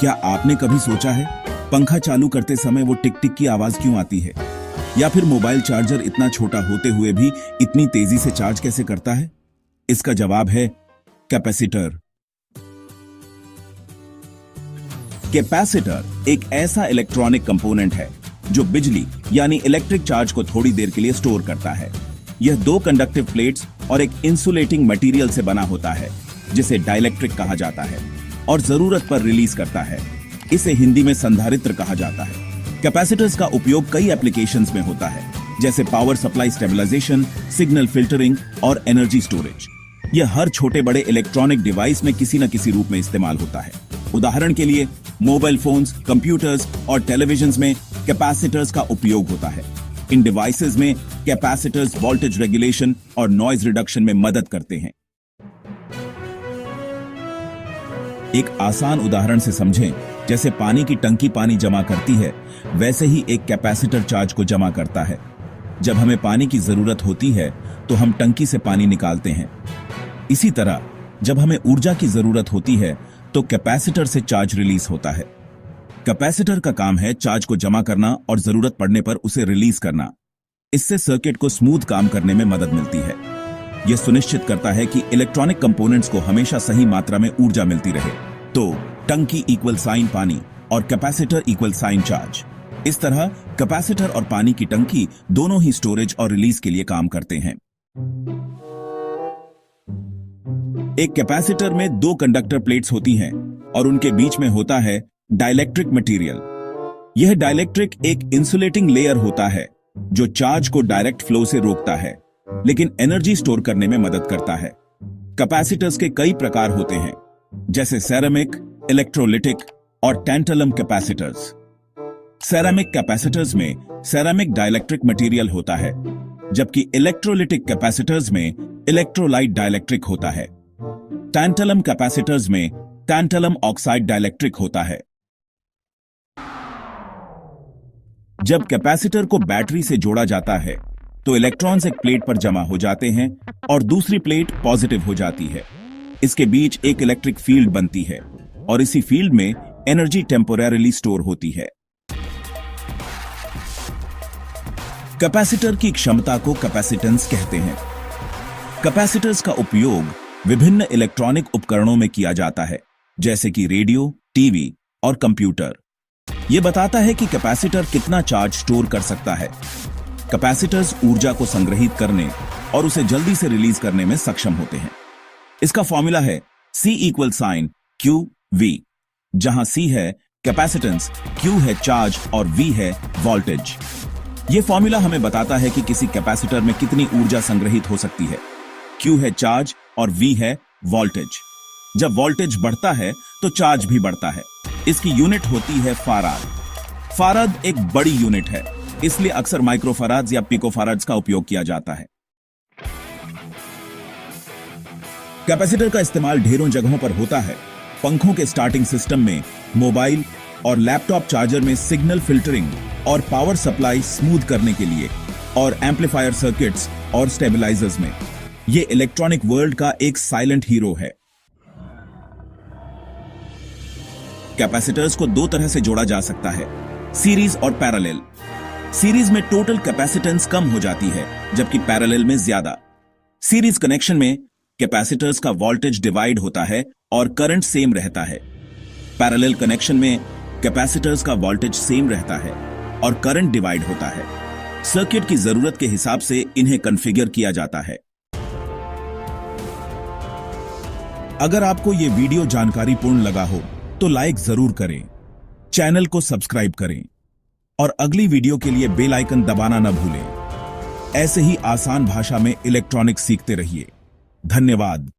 क्या आपने कभी सोचा है पंखा चालू करते समय वो टिक टिक की आवाज क्यों आती है? या फिर मोबाइल चार्जर इतना छोटा होते हुए भी इतनी तेजी से चार्ज कैसे करता है? इसका जवाब है कैपेसिटर। कैपेसिटर एक ऐसा इलेक्ट्रॉनिक कंपोनेंट है जो बिजली यानी इलेक्ट्रिक चार्ज को थोड़ी देर के लिए स्टोर करता है। यह दो कंडक्टिव प्लेट्स और एक इंसुलेटिंग मटेरियल से बना होता है जिसे डाइलेक्ट्रिक कहा जाता है और जरूरत पर रिलीज करता है। इसे हिंदी में संधारित्र कहा जाता है। कैपेसिटर्स का उपयोग कई एप्लीकेशंस में होता है, जैसे power supply stabilisation, signal filtering और एनर्जी स्टोरेज। यह हर छोटे बड़े इलेक्ट्रॉनिक डिवाइस में किसी न किसी रूप में इस्तेमाल होता है। उदाहरण के लिए मोबाइल फोन्स, कंप्यूटर्स और टेलीविजन्स में कैपेसिटर्स का उपयोग होता है। इन डिवाइसेस में कैपेसिटर्स वोल्टेज रेगुलेशन और नॉइज रिडक्शन में मदद करते हैं। एक आसान उदाहरण से समझें, जैसे पानी की टंकी पानी जमा करती है, वैसे ही एक कैपेसिटर चार्ज को जमा करता है। जब हमें पानी की जरूरत होती है तो हम टंकी से पानी निकालते हैं। इसी तरह जब हमें ऊर्जा की जरूरत होती है तो कैपेसिटर से चार्ज रिलीज होता है। कैपेसिटर का काम है चार्ज को जमा करना और जरूरत पड़ने पर उसे रिलीज करना। इससे सर्किट को स्मूथ काम करने में मदद मिलती है। यह सुनिश्चित करता है कि इलेक्ट्रॉनिक कंपोनेंट्स को हमेशा सही मात्रा में ऊर्जा मिलती रहे। तो टंकी इक्वल साइन पानी और कैपेसिटर इक्वल साइन चार्ज। इस तरह कैपेसिटर और पानी की टंकी दोनों ही स्टोरेज और रिलीज के लिए काम करते हैं। एक कैपेसिटर में दो कंडक्टर प्लेट्स होती हैं और उनके बीच में होता है डाइलेक्ट्रिक मटेरियल। यह डाइलेक्ट्रिक एक इंसुलेटिंग लेयर होता है जो चार्ज को डायरेक्ट फ्लो से रोकता है, लेकिन एनर्जी स्टोर करने में मदद करता है। कैपेसिटर्स के कई प्रकार होते हैं, जैसे सेरामिक, इलेक्ट्रोलिटिक और टैंटलम कैपेसिटर्स। सेरामिक कैपेसिटर्स में सेरामिक डाइलेक्ट्रिक मटेरियल होता है, जबकि इलेक्ट्रोलिटिक कैपेसिटर्स में इलेक्ट्रोलाइट डाइलेक्ट्रिक होता है। टैंटलम कैपेसिटर्स में टैंटलम ऑक्साइड डाइलेक्ट्रिक होता है। जब कैपेसिटर को बैटरी से जोड़ा जाता है तो इलेक्ट्रॉन्स एक प्लेट पर जमा हो जाते हैं और दूसरी प्लेट पॉजिटिव हो जाती है। इसके बीच एक इलेक्ट्रिक फील्ड बनती है और इसी फील्ड में एनर्जी टेम्पोरेरिली स्टोर होती है। कैपेसिटर की क्षमता को कैपेसिटेंस कहते हैं। कैपेसिटर्स का उपयोग विभिन्न इलेक्ट्रॉनिक उपकरणों में किया जाता है, जैसे कि रेडियो, टीवी और कंप्यूटर। यह बताता है कि कैपेसिटर कितना चार्ज स्टोर कर सकता है। कैपेसिटर्स ऊर्जा को संग्रहित करने और उसे जल्दी से रिलीज करने में सक्षम होते हैं। इसका फॉर्मूला है C equal sign Q V, जहां C है कैपेसिटेंस, Q है चार्ज और V है वोल्टेज। यह फॉर्मूला हमें बताता है कि किसी कैपेसिटर में कितनी ऊर्जा संग्रहित हो सकती है। Q है चार्ज और V है वोल्टेज। जब वोल्टेज बढ़ता है तो चार्ज भी बढ़ता है। इसकी यूनिट होती है फाराड। फाराड एक बड़ी यूनिट है, इसलिए अक्सर माइक्रोफाराड्स या पिकोफाराड्स का उपयोग किया जाता है। कैपेसिटर का इस्तेमाल ढेरों जगहों पर होता है। पंखों के स्टार्टिंग सिस्टम में, मोबाइल और लैपटॉप चार्जर में सिग्नल फिल्टरिंग और पावर सप्लाई स्मूथ करने के लिए, और एम्पलीफायर सर्किट्स और स्टेबलाइजर्स में। यह इलेक्ट्रॉनिक वर्ल्ड का एक साइलेंट हीरो है। कैपेसिटर्स को दो तरह से जोड़ा जा सकता है, सीरीज और पैरेलल। सीरीज में टोटल कैपेसिटेंस कम हो जाती है, जबकि पैरेलल में ज्यादा। सीरीज कनेक्शन में कैपेसिटर्स का वोल्टेज डिवाइड होता है और करंट सेम रहता है। पैरेलल कनेक्शन में कैपेसिटर्स का वोल्टेज सेम रहता है और करंट डिवाइड होता है। सर्किट की जरूरत के हिसाब से इन्हें कॉन्फ़िगर किया जाता है। अगर आपको यह वीडियो जानकारीपूर्ण लगा हो तो लाइक जरूर करें, चैनल को सब्सक्राइब करें और अगली वीडियो के लिए बेल आइकन दबाना न भूलें। ऐसे ही आसान भाषा में इलेक्ट्रॉनिक्स सीखते रहिए। धन्यवाद।